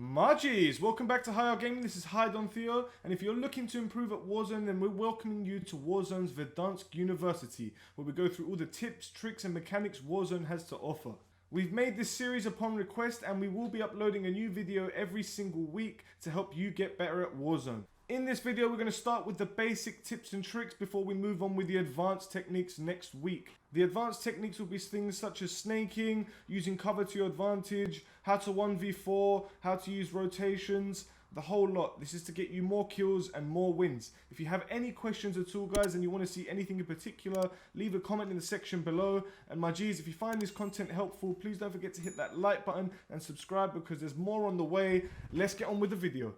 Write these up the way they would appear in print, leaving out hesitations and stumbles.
Margies, welcome back to High Gaming. This is Don Theo, and if you're looking to improve at Warzone, then we're welcoming you to Warzone's Verdansk University, where we go through all the tips, tricks, and mechanics Warzone has to offer. We've made this series upon request, and we will be uploading a new video every single week to help you get better at Warzone. In this video, we're going to start with the basic tips and tricks before we move on with the advanced techniques next week. The advanced techniques will be things such as snaking, using cover to your advantage, how to 1v4, how to use rotations, the whole lot. This is to get you more kills and more wins. If you have any questions at all, guys, and you want to see anything in particular, leave a comment in the section below. And my G's, if you find this content helpful, please don't forget to hit that like button and subscribe because there's more on the way. Let's get on with the video.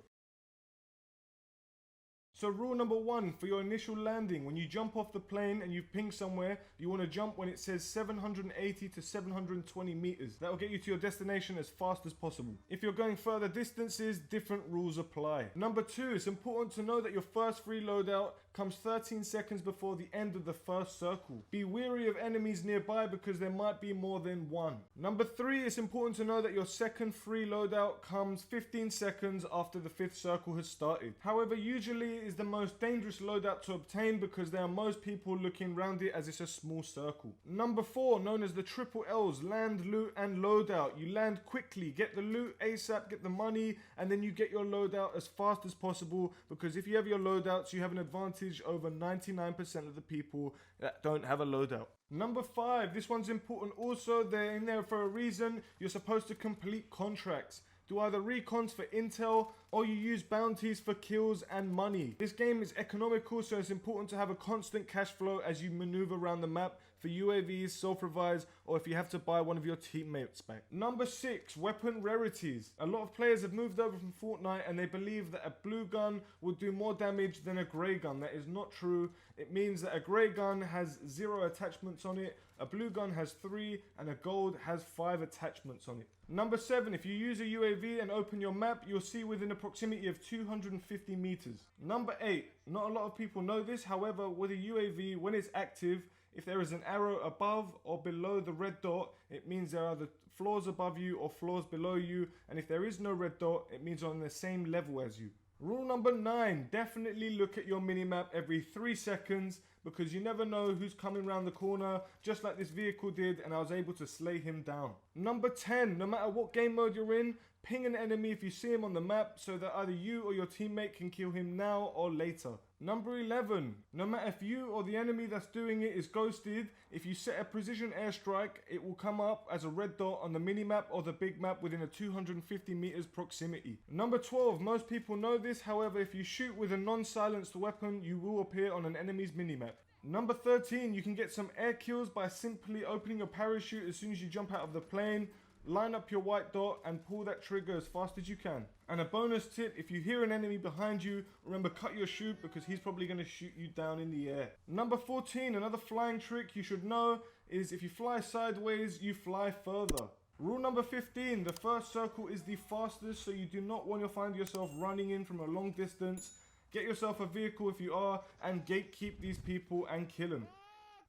So rule number one, for your initial landing, when you jump off the plane and you ping somewhere, you want to jump when it says 780 to 720 meters. That will get you to your destination as fast as possible. If you're going further distances, different rules apply. Number two, it's important to know that your first free loadout comes 13 seconds before the end of the first circle. Be wary of enemies nearby because there might be more than one. Number three, it's important to know that your second free loadout comes 15 seconds after the fifth circle has started. However, usually it is the most dangerous loadout to obtain because there are most people looking around it as it's a small circle. Number four, known as the triple L's, land, loot, and loadout. You land quickly, get the loot ASAP, get the money, and then you get your loadout as fast as possible because if you have your loadouts, you have an advantage over 99% of the people that don't have a loadout. Number five, this one's important also. They're in there for a reason. You're supposed to complete contracts. Do either recons for intel or you use bounties for kills and money. This game is economical, so it's important to have a constant cash flow as you maneuver around the map for UAVs, self-revives, or if you have to buy one of your teammates back. Number six, weapon rarities. A lot of players have moved over from Fortnite and they believe that a blue gun will do more damage than a grey gun. That is not true. It means that a grey gun has 0 attachments on it, a blue gun has 3, and a gold has 5 attachments on it. Number seven, if you use a UAV and open your map, you'll see within a proximity of 250 meters. Number eight, not a lot of people know this, however, with a UAV, when it's active, if there is an arrow above or below the red dot, it means there are the floors above you or floors below you, and if there is no red dot, it means on the same level as you. Rule number 9, definitely look at your minimap every 3 seconds because you never know who's coming around the corner, just like this vehicle did, and I was able to slay him down. Number 10, no matter what game mode you're in, ping an enemy if you see him on the map so that either you or your teammate can kill him now or later. Number 11, no matter if you or the enemy that's doing it is ghosted, if you set a precision airstrike, it will come up as a red dot on the minimap or the big map within a 250 meters proximity. Number 12, most people know this, however, if you shoot with a non-silenced weapon, you will appear on an enemy's minimap. Number 13, you can get some air kills by simply opening your parachute as soon as you jump out of the plane. Line up your white dot and pull that trigger as fast as you can. And a bonus tip, if you hear an enemy behind you, remember cut your chute because he's probably going to shoot you down in the air. Number 14, another flying trick you should know is if you fly sideways, you fly further. Rule number 15, the first circle is the fastest, so you do not want to find yourself running in from a long distance. Get yourself a vehicle if you are and gatekeep these people and kill them.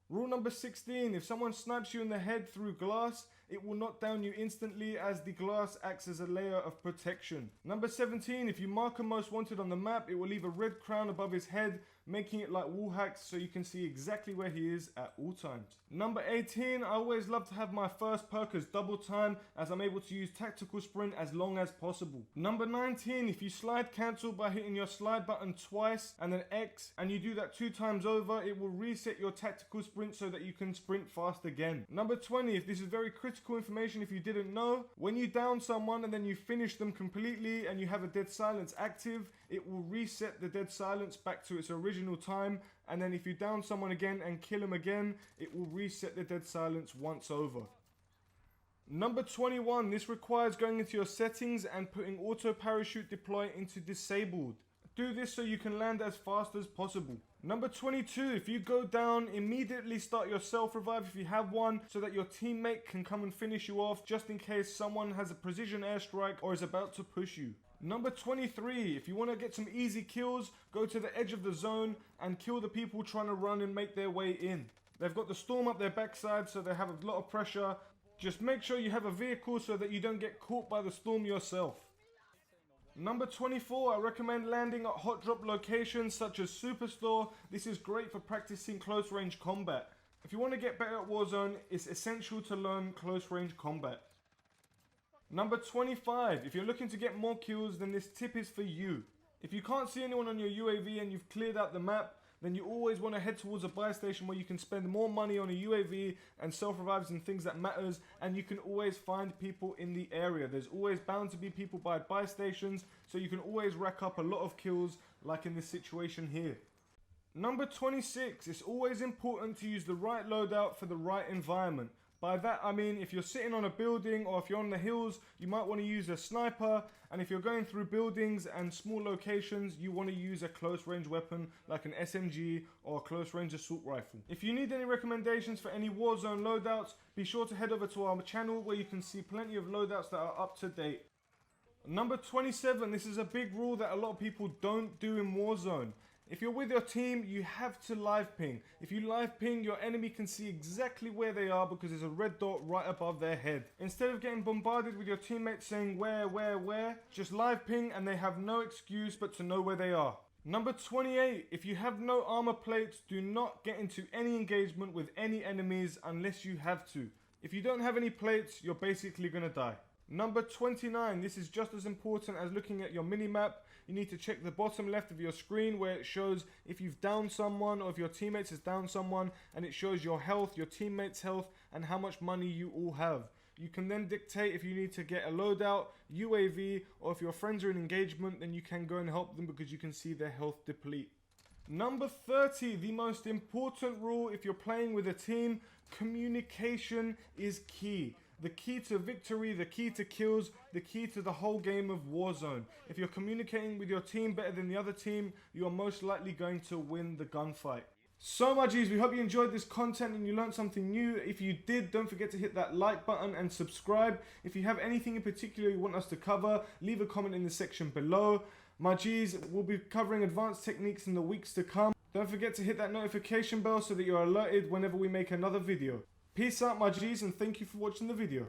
Rule number 16, if someone snipes you in the head through glass, it will knock down you instantly as the glass acts as a layer of protection. Number 17, if you mark a most wanted on the map, it will leave a red crown above his head, making it like wall hacks so you can see exactly where he is at all times. Number 18, I always love to have my first perk as double time as I'm able to use tactical sprint as long as possible. Number 19, if you slide cancel by hitting your slide button twice and then X and you do that 2 times over, it will reset your tactical sprint so that you can sprint fast again. Number 20, if this is very critical information if you didn't know, when you down someone and then you finish them completely and you have a dead silence active, it will reset the dead silence back to its original time, and then if you down someone again and kill him again, it will reset the dead silence once over. Number 21, this requires going into your settings and putting auto parachute deploy into disabled. Do this so you can land as fast as possible. Number 22, if you go down, immediately start your self-revive if you have one so that your teammate can come and finish you off just in case someone has a precision airstrike or is about to push you. Number 23, if you want to get some easy kills, go to the edge of the zone and kill the people trying to run and make their way in. They've got the storm up their backside, so they have a lot of pressure. Just make sure you have a vehicle so that you don't get caught by the storm yourself. Number 24, I recommend landing at hot drop locations such as Superstore. This is great for practicing close range combat. If you want to get better at Warzone, it's essential to learn close range combat. Number 25, if you're looking to get more kills, then this tip is for you. If you can't see anyone on your UAV and you've cleared out the map, then you always want to head towards a buy station where you can spend more money on a UAV and self-revives and things that matters, and you can always find people in the area. There's always bound to be people by buy stations, so you can always rack up a lot of kills like in this situation here. Number 26, it's always important to use the right loadout for the right environment. By that I mean if you're sitting on a building or if you're on the hills, you might want to use a sniper, and if you're going through buildings and small locations, you want to use a close range weapon like an SMG or a close range assault rifle. If you need any recommendations for any Warzone loadouts, be sure to head over to our channel where you can see plenty of loadouts that are up to date. Number 27, this is a big rule that a lot of people don't do in Warzone. If you're with your team, you have to live ping. If you live ping, your enemy can see exactly where they are because there's a red dot right above their head. Instead of getting bombarded with your teammates saying where, just live ping and they have no excuse but to know where they are. Number 28, if you have no armor plates, do not get into any engagement with any enemies unless you have to. If you don't have any plates, you're basically gonna die. Number 29, this is just as important as looking at your minimap. You need to check the bottom left of your screen where it shows if you've downed someone or if your teammates has downed someone, and it shows your health, your teammates' health, and how much money you all have. You can then dictate if you need to get a loadout, UAV, or if your friends are in engagement, then you can go and help them because you can see their health deplete. Number 30, the most important rule if you're playing with a team, communication is key. The key to victory, the key to kills, the key to the whole game of Warzone. If you're communicating with your team better than the other team, you are most likely going to win the gunfight. So my G's, we hope you enjoyed this content and you learned something new. If you did, don't forget to hit that like button and subscribe. If you have anything in particular you want us to cover, leave a comment in the section below. My G's, we'll be covering advanced techniques in the weeks to come. Don't forget to hit that notification bell so that you're alerted whenever we make another video. Peace out my G's, and thank you for watching the video.